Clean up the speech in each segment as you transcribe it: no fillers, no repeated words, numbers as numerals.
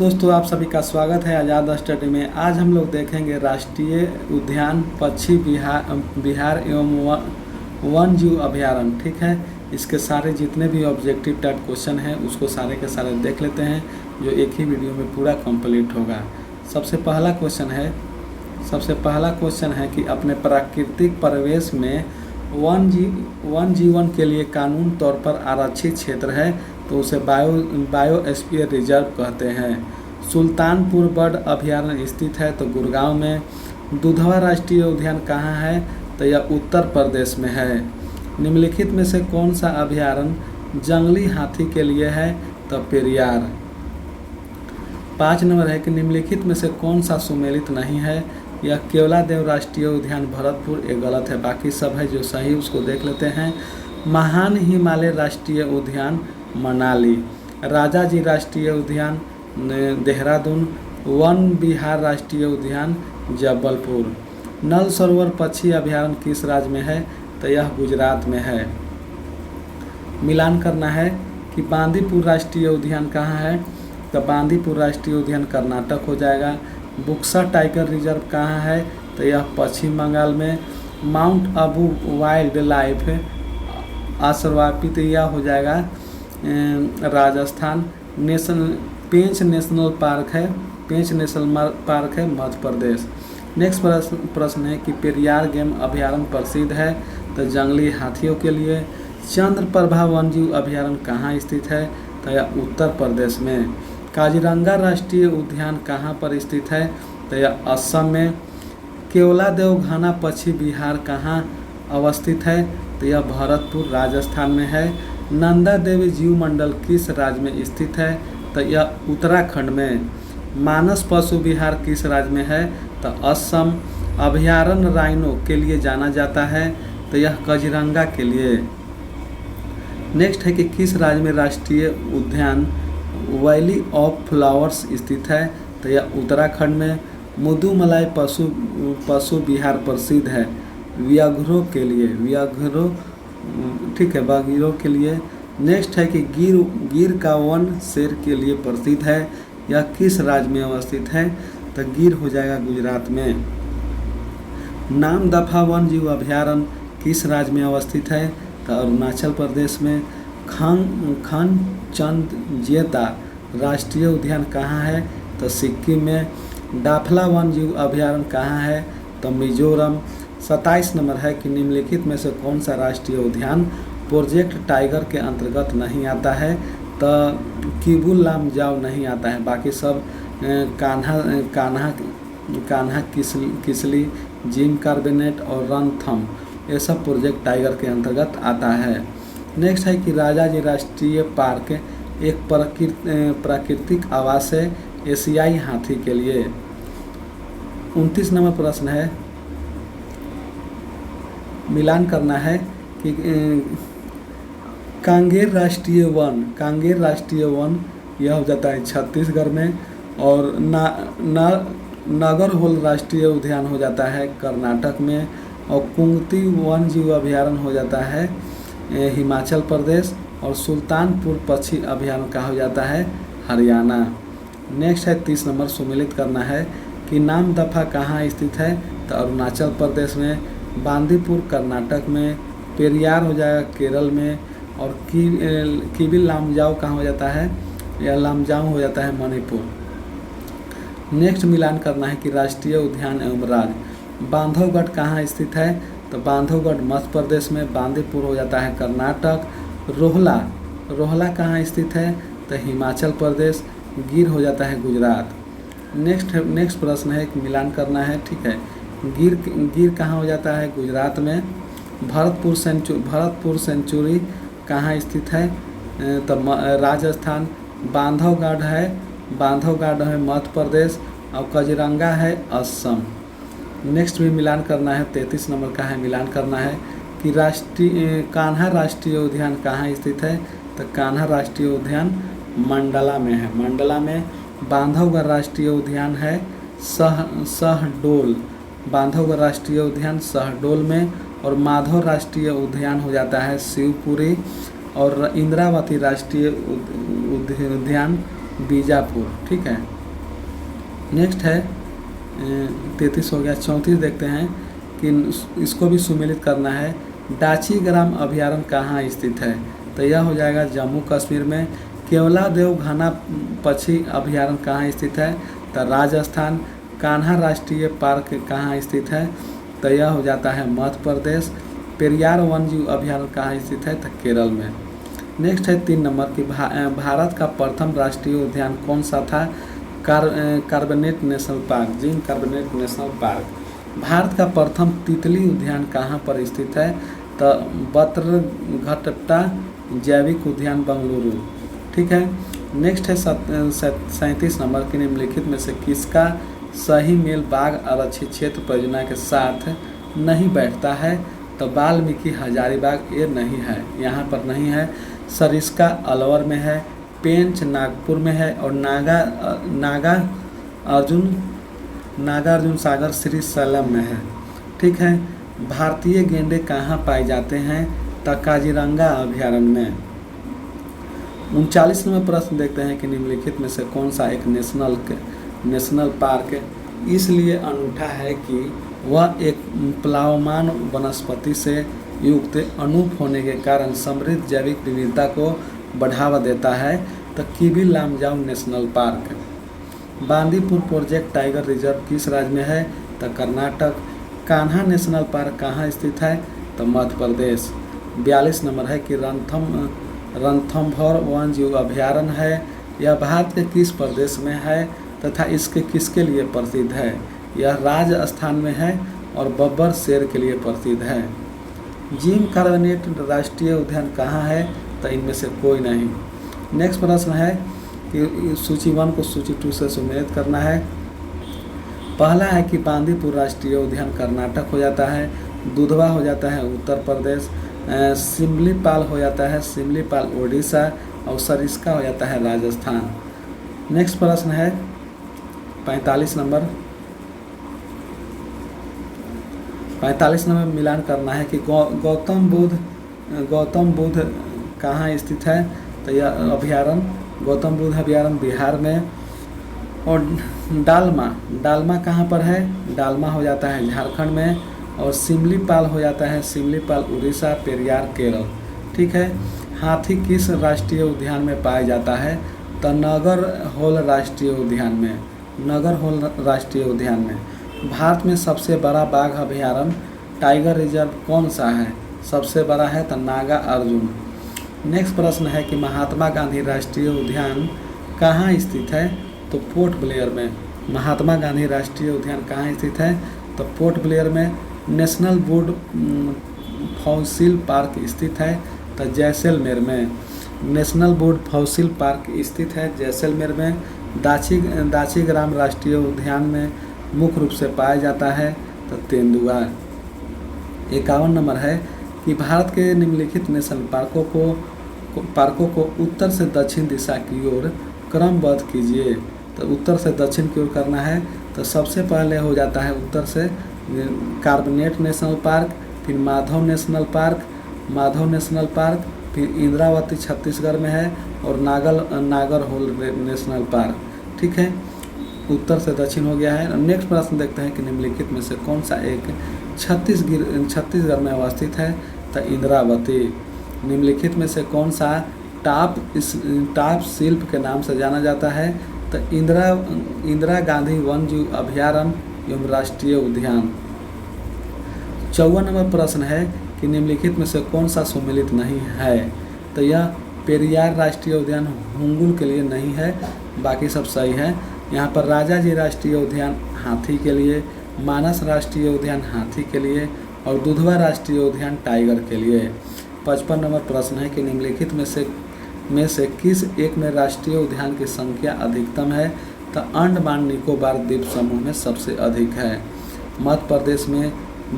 दोस्तों, आप सभी का स्वागत है आज़ाद स्टडी में। आज हम लोग देखेंगे राष्ट्रीय उद्यान पक्षी बिहार एवं वन जीव अभयारण्य। ठीक है, इसके सारे जितने भी ऑब्जेक्टिव टाइप क्वेश्चन हैं उसको सारे के सारे देख लेते हैं, जो एक ही वीडियो में पूरा कंप्लीट होगा। सबसे पहला क्वेश्चन है कि अपने प्राकृतिक परिवेश में वन जीवन के लिए कानून तौर पर आरक्षित क्षेत्र है तो उसे बायोस्फीयर रिजर्व कहते हैं। सुल्तानपुर बर्ड अभयारण्य स्थित है तो गुड़गांव में। दुधवा राष्ट्रीय उद्यान कहाँ है तो यह उत्तर प्रदेश में है। निम्नलिखित में से कौन सा अभयारण्य जंगली हाथी के लिए है तो पेरियार। 5 नंबर है कि निम्नलिखित में से कौन सा सुमेलित नहीं है। यह केवलादेव राष्ट्रीय उद्यान भरतपुर, ये गलत है, बाकी सब है जो सही उसको देख लेते हैं। महान हिमालय राष्ट्रीय उद्यान मनाली। राजाजी राष्ट्रीय उद्यान देहरादून। वन बिहार राष्ट्रीय उद्यान जबलपुर। नल सरोवर पक्षी अभयारण्य किस राज्य में है तो यह गुजरात में है। मिलान करना है कि बांदीपुर राष्ट्रीय उद्यान कहाँ है तो बांदीपुर राष्ट्रीय उद्यान कर्नाटक हो जाएगा। बुक्सा टाइगर रिजर्व कहाँ है तो यह पश्चिम बंगाल में। माउंट आबू वाइल्ड लाइफ आश्रवापी तो यह हो जाएगा राजस्थान। पेंच नेशनल पार्क है मध्य प्रदेश। नेक्स्ट प्रश्न है कि पेरियार गेम अभयारण्य प्रसिद्ध है तो जंगली हाथियों के लिए। चंद्रप्रभा वन्यजीव अभयारण्य कहाँ स्थित है तो यह उत्तर प्रदेश में। काजीरंगा राष्ट्रीय उद्यान कहाँ पर स्थित है तो यह असम में। केवलादेव घना पक्षी विहार कहाँ अवस्थित है तो यह भरतपुर राजस्थान में है। नंदा देवी जीव मंडल किस राज्य में स्थित है तो यह उत्तराखंड में। मानस पशु विहार किस राज्य में है तो असम। अभयारण्य राइनो के लिए जाना जाता है तो यह काजीरंगा के लिए। नेक्स्ट है कि किस राज्य में राष्ट्रीय उद्यान वैली ऑफ फ्लावर्स स्थित है तो यह उत्तराखंड में। मुदुमलाई पशु विहार प्रसिद्ध है व्याघ्रों के लिए, ठीक है, बाघिरों के लिए। नेक्स्ट है कि गिर का वन शेर के लिए प्रसिद्ध है। यह किस राज्य में अवस्थित है तो गिर हो जाएगा गुजरात में। नामदफा वन जीव अभयारण्य किस राज्य में अवस्थित है तो अरुणाचल प्रदेश में। खानचंदजेता राष्ट्रीय उद्यान कहाँ है तो सिक्किम में। डाफला वन जीव अभयारण्य कहाँ है तो मिजोरम। 27 नंबर है कि निम्नलिखित में से कौन सा राष्ट्रीय उद्यान प्रोजेक्ट टाइगर के अंतर्गत नहीं आता है तो किबुल लामजाओ नहीं आता है, बाकी सब कान्हा किसली, जिम कार्बेनेट और रनथम ये सब प्रोजेक्ट टाइगर के अंतर्गत आता है। नेक्स्ट है कि राजाजी राष्ट्रीय पार्क एक प्राकृतिक आवास है एशियाई हाथी के लिए। 29 नंबर प्रश्न है, मिलान करना है कि कांगेर राष्ट्रीय वन यह हो जाता है छत्तीसगढ़ में। और नागरहोल राष्ट्रीय उद्यान हो जाता है कर्नाटक में। और कुंगती वन जीव अभयारण्य हो जाता है हिमाचल प्रदेश। और सुल्तानपुर पक्षी अभयारण्य का हो जाता है हरियाणा। नेक्स्ट है 30 नंबर, सुमेलित करना है कि नामदफा कहाँ स्थित है तो अरुणाचल प्रदेश में। बांदीपुर कर्नाटक में। पेरियार हो जाएगा केरल में। और किबिल लामजाओ कहाँ हो जाता है, या लामजाओ हो जाता है मणिपुर। नेक्स्ट मिलान करना है कि राष्ट्रीय उद्यान एवं राज्य। बांधवगढ़ कहाँ स्थित है तो बांधवगढ़ मध्य प्रदेश में। बांदीपुर हो जाता है कर्नाटक। रोहला कहाँ स्थित है तो हिमाचल प्रदेश। गिर हो जाता है गुजरात। नेक्स्ट प्रश्न है कि मिलान करना है, ठीक है। गिर कहाँ हो जाता है गुजरात में। भरतपुर सेंचुरी कहाँ स्थित है तो राजस्थान। बांधवगढ़ है मध्य प्रदेश। और काजीरंगा है असम। नेक्स्ट भी मिलान करना है, 33 नंबर का है, मिलान करना है कि कान्हा राष्ट्रीय उद्यान कहाँ स्थित है तो कान्हा राष्ट्रीय उद्यान मंडला में है। मंडला में। बांधवगढ़ राष्ट्रीय उद्यान है शहडोल। बांधवगढ़ राष्ट्रीय उद्यान शहडोल में। और माधव राष्ट्रीय उद्यान हो जाता है शिवपुरी। और इंद्रावती राष्ट्रीय उद्यान बीजापुर। ठीक है, नेक्स्ट है 33 हो गया। 34 देखते हैं कि इसको भी सुमेलित करना है। डाची ग्राम अभयारण्य कहाँ स्थित है? तो यह हो जाएगा जम्मू कश्मीर में। केवलादेव घना पक्षी अभयारण्य कहाँ स्थित है? तो राजस्थान। कान्हा राष्ट्रीय पार्क कहाँ स्थित है? तो यह हो जाता है मध्य प्रदेश। पेरियार वन्यजीव अभयारण्य कहाँ स्थित है? तो केरल में। नेक्स्ट है 3 नंबर की भारत का प्रथम राष्ट्रीय उद्यान कौन सा था? Carbonate national park, gym carbonate national park. Bharat का प्रथम तितली उद्यान कहाँ पर स्थित है? तो बत्रघट्टा जैविक उद्यान बेंगलुरु। ठीक है, नेक्स्ट है 37 नंबर की निम्नलिखित में से किसका सही मेल बाघ आरक्षित क्षेत्र परियोजना के साथ नहीं बैठता है? तो वाल्मीकि हजारीबाग ये नहीं है, यहाँ पर नहीं है। सरिस्का अलवर में है, पेंच नागपुर में है, और नागार्जुन सागर श्रीशैलम में है। ठीक है, भारतीय गेंडे कहाँ पाए जाते हैं? तो काजीरंगा अभयारण्य में। 39 नंबर प्रश्न देखते हैं कि निम्नलिखित में से कौन सा एक नेशनल पार्क इसलिए अनूठा है कि वह एक प्लावमान वनस्पति से युक्त अनूप होने के कारण समृद्ध जैविक विविधता को बढ़ावा देता है? तो Keibul Lamjao national park. Bandipur project tiger reserve किस राज्य में है? तो कर्नाटक। कान्हा नेशनल पार्क कहाँ स्थित है? तो मध्य प्रदेश। 42 नंबर है कि रणथंभौर वन्यजीव अभयारण्य है, यह भारत के किस प्रदेश में है तथा इसके किसके लिए प्रसिद्ध है? यह राजस्थान में है और बब्बर शेर के लिए प्रसिद्ध है। जिम कार्बनेट राष्ट्रीय उद्यान कहाँ है? तो इनमें से कोई नहीं। नेक्स्ट प्रश्न है कि सूची 1 को सूची 2 से सुमेलित करना है। पहला है कि बांदीपुर राष्ट्रीय उद्यान कर्नाटक हो जाता है, दुधवा हो जाता है उत्तर प्रदेश, सिमलीपाल हो जाता है सिमलीपाल उड़ीसा, और सरिस्का हो जाता है राजस्थान। नेक्स्ट प्रश्न है 45 नंबर। 45 नंबर में मिलान करना है कि गौतम बुद्ध कहाँ स्थित है? तो यह अभयारण्य गौतम बुद्ध अभयारण्य बिहार में। और डालमा कहाँ पर है? डालमा हो जाता है झारखंड में, और सिमलीपाल हो जाता है सिमलीपाल उड़ीसा, पेरियार केरल। ठीक है, हाथी किस राष्ट्रीय उद्यान में पाया जाता है? तो नगर होल राष्ट्रीय उद्यान में। नगर होल राष्ट्रीय उद्यान में। भारत में सबसे बड़ा बाघ अभयारण्य टाइगर रिजर्व कौन सा है? सबसे बड़ा है तो नागा अर्जुन। नेक्स्ट प्रश्न है कि महात्मा गांधी राष्ट्रीय उद्यान कहाँ स्थित है? तो पोर्ट ब्लेयर में। महात्मा गांधी राष्ट्रीय उद्यान कहाँ स्थित है? तो पोर्ट ब्लेयर में। नेशनल वुड फॉसिल पार्क स्थित है तो जैसलमेर में। नेशनल वुड फॉसिल पार्क स्थित है जैसलमेर में। दाची ग्राम राष्ट्रीय उद्यान में मुख्य रूप से पाया जाता है तो तेंदुआ। 51 नंबर है कि भारत के निम्नलिखित नेशनल पार्कों को उत्तर से दक्षिण दिशा की ओर क्रमबद्ध कीजिए। तो उत्तर से दक्षिण की ओर करना है तो सबसे पहले हो जाता है उत्तर से कार्बनेट नेशनल पार्क, फिर माधव नेशनल पार्क, फिर इंद्रावती छत्तीसगढ़ में है, और नागर होल नेशनल पार्क। ठीक है, उत्तर से दक्षिण हो गया है। नेक्स्ट प्रश्न देखते हैं कि निम्नलिखित में से कौन सा एक छत्तीसगढ़ में अवस्थित है? तो इंद्रावती। निम्नलिखित में से कौन सा टाप शिल्प के नाम से जाना जाता है? तो इंदिरा गांधी वन्यजीव अभयारण्य एवं राष्ट्रीय उद्यान। 54 नंबर प्रश्न है कि निम्नलिखित में से कौन सा सुमेलित नहीं है? तो यह पेरियार राष्ट्रीय उद्यान हुंगुल के लिए नहीं है, बाकी सब सही है। यहाँ पर राजाजी राष्ट्रीय उद्यान हाथी के लिए, मानस राष्ट्रीय उद्यान हाथी के लिए, और दुधवा राष्ट्रीय उद्यान टाइगर के लिए। 55 नंबर प्रश्न है कि निम्नलिखित में से किस एक में राष्ट्रीय उद्यान की संख्या अधिकतम है? तो अंडमान निकोबार द्वीप समूह में सबसे अधिक है। मध्य प्रदेश में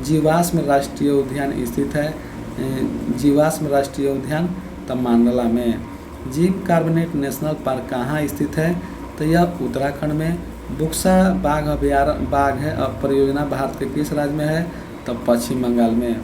जीवाश्म राष्ट्रीय उद्यान स्थित है, जीवाश्म राष्ट्रीय उद्यान तो मांडला में। जिम कार्बनेट नेशनल पार्क कहाँ स्थित है? तो यह उत्तराखंड में। बुक्सा बाघ अभयारण्य बाघ है अब परियोजना भारत के किस राज्य में है? तो पश्चिम बंगाल में।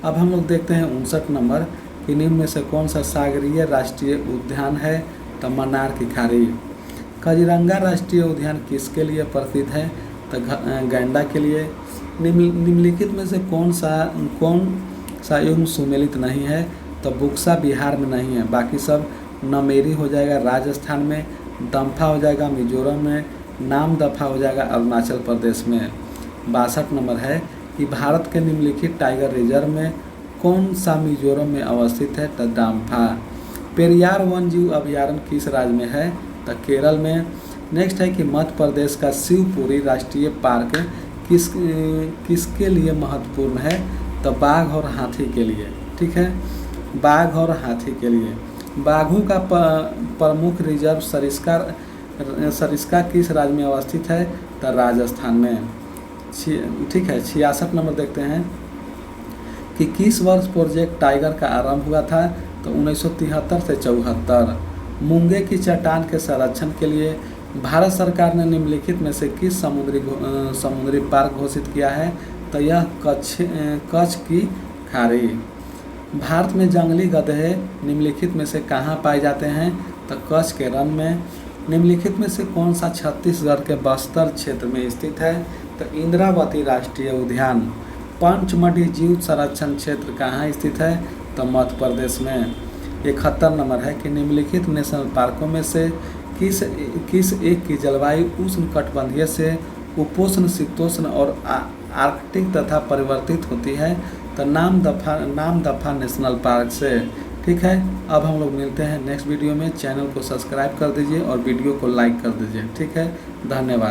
अब हम लोग देखते हैं 59 नंबर कि निम्न में से कौन सा सागरीय राष्ट्रीय उद्यान है? तो मन्नार की खाड़ी। काजीरंगा राष्ट्रीय उद्यान किसके लिए प्रसिद्ध है? तो गैंडा के लिए। निम्नलिखित में से कौन सा युग्म सुमेलित नहीं है? तो बुक्सा बिहार में नहीं है, बाकी सब नमेरी हो जाएगा राजस्थान में, दम्फा हो जाएगा मिजोरम में, नाम दफा हो जाएगा अरुणाचल प्रदेश में। 62 नंबर है कि भारत के निम्नलिखित टाइगर रिजर्व में कौन सा मिजोरम में अवस्थित है? तो दाम्फा। पेरियार वन जीव अभयारण्य किस राज्य में है? तो केरल में। नेक्स्ट है कि मध्य प्रदेश का शिवपुरी राष्ट्रीय पार्क किसके लिए महत्वपूर्ण है? तो बाघ और हाथी के लिए। ठीक है, बाघ और हाथी के लिए। बाघों का प्रमुख रिजर्व सरिस्का किस राज्य में अवस्थित है? तो राजस्थान में। ठीक है, 66 नंबर देखते हैं कि किस वर्ष प्रोजेक्ट टाइगर का आरंभ हुआ था? तो 1973 से 74। मूंगे की चट्टान के संरक्षण के लिए भारत सरकार ने निम्नलिखित में से किस समुद्री पार्क घोषित किया है? तो यह कच्छ की खाड़ी। भारत में जंगली गधे निम्नलिखित में से कहाँ पाए जाते हैं? तो कच्छ के रण में। निम्नलिखित में से कौन सा छत्तीसगढ़ के बस्तर क्षेत्र में स्थित है? तो इंद्रावती राष्ट्रीय उद्यान। पंचमढ़ी जीव संरक्षण क्षेत्र कहाँ स्थित है? तो मध्य प्रदेश में। 71 नंबर है कि निम्नलिखित नेशनल पार्कों में से किस एक की जलवायु उष्णकटिबंधीय से उपोष्ण, शीतोष्ण और आर्कटिक तथा परिवर्तित होती है? तो नाम दफा नेशनल पार्क से। ठीक है, अब हम लोग मिलते हैं नेक्स्ट वीडियो में। चैनल को सब्सक्राइब कर दीजिए और वीडियो को लाइक कर दीजिए। ठीक है, धन्यवाद।